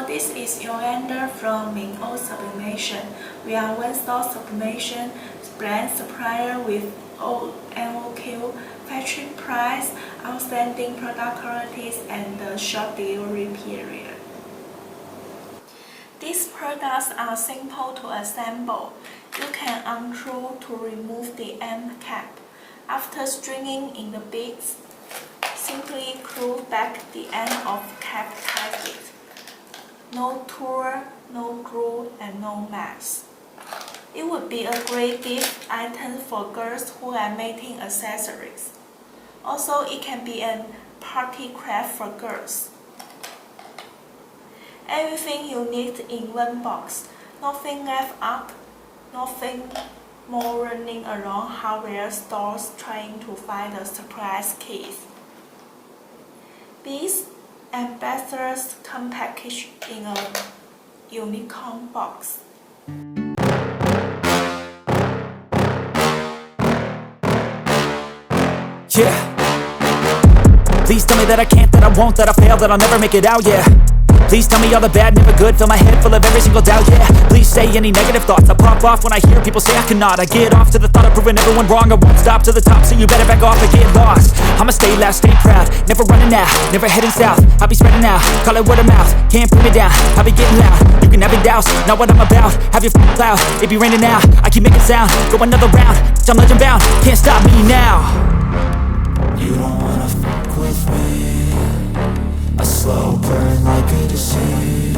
this is Yolanda from Sublimation. We are one-stop sublimation brand supplier with NOQ, factory price, outstanding product qualities, and a short delivery period. These products are simple to assemble. You can unscrew to remove the end cap. After stringing in the beads, simply screw back the end of cap tightly. No tool, no glue, and no mess. It would be a great gift item for girls who are making accessories. Also, it can be a party craft for girls. Everything you need in one box. Nothing left up, nothing more running around hardware stores trying to find a surprise case. Beads and bracelets come packaged in a unicorn box. Yeah. Please tell me that I can't, that I won't, that I fail, that I'll never make it out, yeah. Please tell me all the bad, never good, fill my head full of every single doubt, yeah. Please say any negative thoughts, I pop off when I hear people say I cannot. I get off to the thought of proving everyone wrong, I won't stop to the top, so you better back off and get lost. I'ma stay loud, stay proud, never running out, never heading south. I'll be spreading out, call it word of mouth, can't put me down, I'll be getting loud. You can have your doubts, not what I'm about, have your cloud, it be raining now, I keep making sound, go another round, I'm legend bound, can't stop me now. You don't wanna fuck with me. A slow burn like a disease.